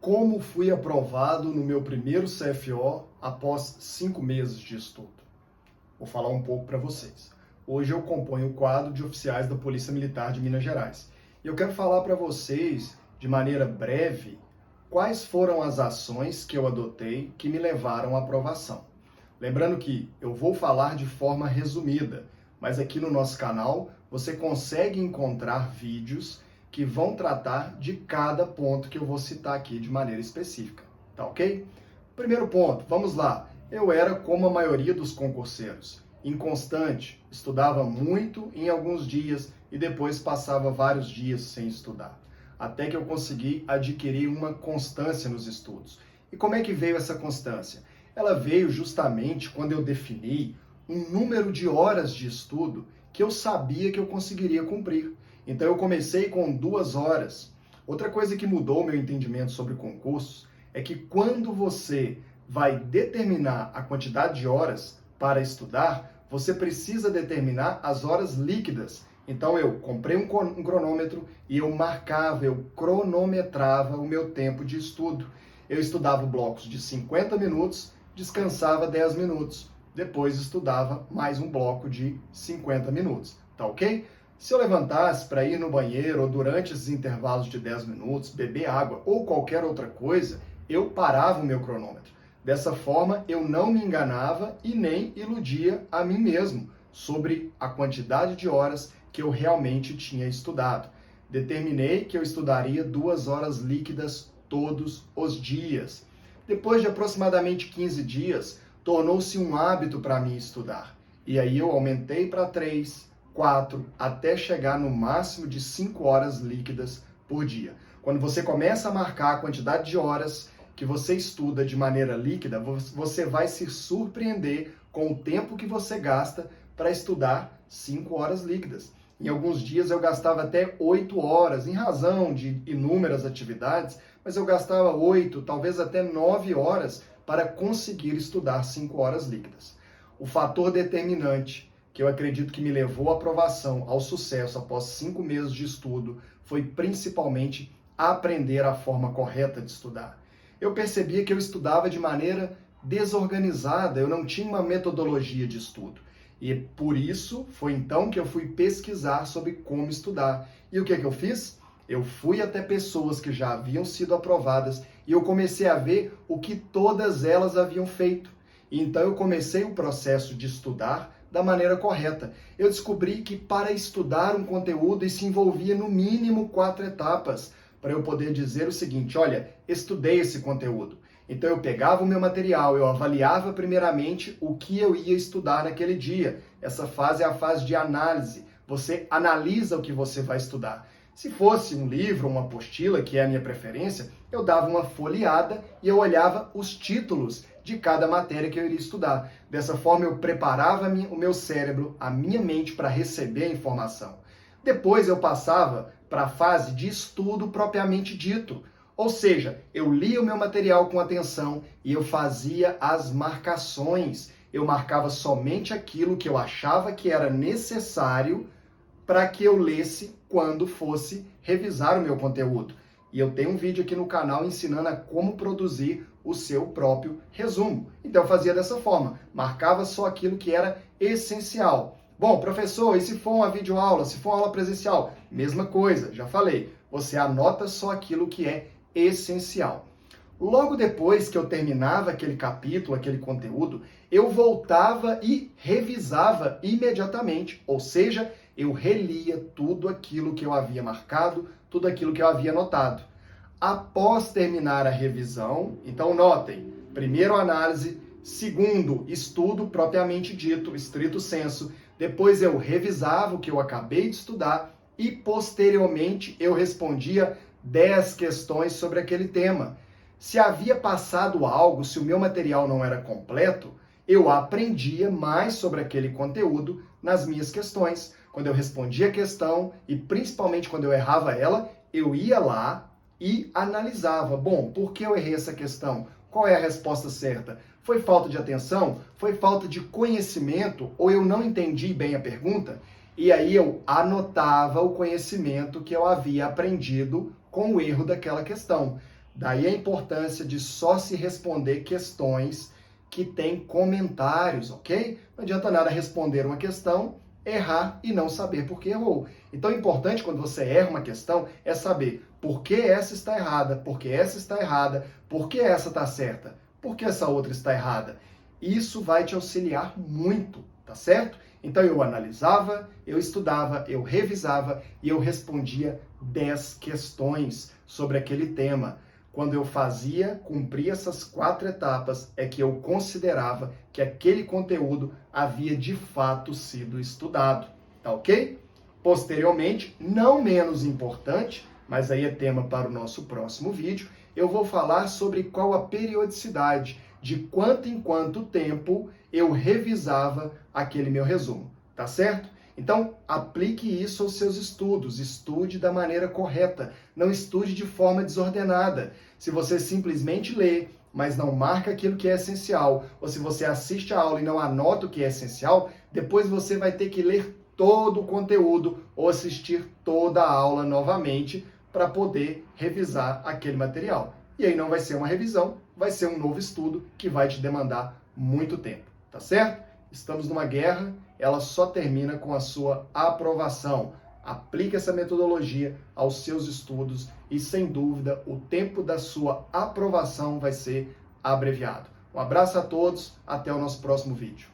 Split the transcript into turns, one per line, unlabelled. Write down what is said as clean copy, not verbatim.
Como fui aprovado no meu primeiro CFO após 5 meses de estudo? Vou falar um pouco para vocês. Hoje eu componho o quadro de oficiais da Polícia Militar de Minas Gerais. E eu quero falar para vocês, de maneira breve, quais foram as ações que eu adotei que me levaram à aprovação. Lembrando que eu vou falar de forma resumida, mas aqui no nosso canal você consegue encontrar vídeos que vão tratar de cada ponto que eu vou citar aqui de maneira específica, tá ok? Primeiro ponto, vamos lá. Eu era como a maioria dos concurseiros, inconstante, estudava muito em alguns dias e depois passava vários dias sem estudar, até que eu consegui adquirir uma constância nos estudos. E como é que veio essa constância? Ela veio justamente quando eu defini um número de horas de estudo que eu sabia que eu conseguiria cumprir. Então eu comecei com 2 horas. Outra coisa que mudou meu entendimento sobre concursos é que quando você vai determinar a quantidade de horas para estudar, você precisa determinar as horas líquidas. Então eu comprei um cronômetro e eu marcava, eu cronometrava o meu tempo de estudo. Eu estudava blocos de 50 minutos, descansava 10 minutos. Depois estudava mais um bloco de 50 minutos, tá ok? Se eu levantasse para ir no banheiro ou durante esses intervalos de 10 minutos, beber água ou qualquer outra coisa, eu parava o meu cronômetro. Dessa forma, eu não me enganava e nem iludia a mim mesmo sobre a quantidade de horas que eu realmente tinha estudado. Determinei que eu estudaria 2 horas líquidas todos os dias. Depois de aproximadamente 15 dias, tornou-se um hábito para mim estudar. E aí eu aumentei para 3, 4, até chegar no máximo de 5 horas líquidas por dia. Quando você começa a marcar a quantidade de horas que você estuda de maneira líquida, você vai se surpreender com o tempo que você gasta para estudar 5 horas líquidas. Em alguns dias eu gastava até 8 horas, em razão de inúmeras atividades, mas eu gastava 8, talvez até 9 horas para conseguir estudar 5 horas líquidas. O fator determinante que eu acredito que me levou à aprovação, ao sucesso após 5 meses de estudo, foi principalmente aprender a forma correta de estudar. Eu percebia que eu estudava de maneira desorganizada, eu não tinha uma metodologia de estudo. E por isso foi então que eu fui pesquisar sobre como estudar. E o que eu fiz? Eu fui até pessoas que já haviam sido aprovadas e eu comecei a ver o que todas elas haviam feito. E então eu comecei o processo de estudar da maneira correta. Eu descobri que para estudar um conteúdo isso envolvia no mínimo 4 etapas para eu poder dizer o seguinte: olha, estudei esse conteúdo. Então eu pegava o meu material, eu avaliava primeiramente o que eu ia estudar naquele dia. Essa fase é a fase de análise. Você analisa o que você vai estudar. Se fosse um livro, uma apostila, que é a minha preferência, eu dava uma folheada e eu olhava os títulos de cada matéria que eu iria estudar. Dessa forma eu preparava o meu cérebro, a minha mente para receber a informação. Depois eu passava para a fase de estudo propriamente dito. Ou seja, eu lia o meu material com atenção e eu fazia as marcações. Eu marcava somente aquilo que eu achava que era necessário para que eu lesse quando fosse revisar o meu conteúdo. E eu tenho um vídeo aqui no canal ensinando a como produzir o seu próprio resumo. Então eu fazia dessa forma, marcava só aquilo que era essencial. Bom, professor, e se for uma videoaula, se for uma aula presencial? Mesma coisa, já falei. Você anota só aquilo que é essencial. Logo depois que eu terminava aquele capítulo, aquele conteúdo, eu voltava e revisava imediatamente. Ou seja, eu relia tudo aquilo que eu havia marcado, tudo aquilo que eu havia anotado. Após terminar a revisão, então notem, primeiro análise, segundo estudo propriamente dito, estrito sensu, depois eu revisava o que eu acabei de estudar e posteriormente eu respondia 10 questões sobre aquele tema. Se havia passado algo, se o meu material não era completo, eu aprendia mais sobre aquele conteúdo nas minhas questões. Quando eu respondia a questão e principalmente quando eu errava ela, eu ia lá e analisava. Bom, por que eu errei essa questão? Qual é a resposta certa? Foi falta de atenção? Foi falta de conhecimento? Ou eu não entendi bem a pergunta? E aí eu anotava o conhecimento que eu havia aprendido com o erro daquela questão. Daí a importância de só se responder questões que têm comentários, ok? Não adianta nada responder uma questão, errar e não saber por que errou. Então, o importante quando você erra uma questão é saber por que essa está errada, por que essa está errada, por que essa está certa, por que essa outra está errada. Isso vai te auxiliar muito, tá certo? Então, eu analisava, eu estudava, eu revisava e eu respondia 10 questões sobre aquele tema. Quando eu cumpria essas 4 etapas, é que eu considerava que aquele conteúdo havia de fato sido estudado, tá ok? Posteriormente, não menos importante, mas aí é tema para o nosso próximo vídeo, eu vou falar sobre qual a periodicidade, de quanto em quanto tempo eu revisava aquele meu resumo, tá certo? Então, aplique isso aos seus estudos, estude da maneira correta, não estude de forma desordenada. Se você simplesmente lê, mas não marca aquilo que é essencial, ou se você assiste a aula e não anota o que é essencial, depois você vai ter que ler todo o conteúdo ou assistir toda a aula novamente para poder revisar aquele material. E aí não vai ser uma revisão, vai ser um novo estudo que vai te demandar muito tempo, tá certo? Estamos numa guerra, ela só termina com a sua aprovação. Aplique essa metodologia aos seus estudos e, sem dúvida, o tempo da sua aprovação vai ser abreviado. Um abraço a todos, até o nosso próximo vídeo.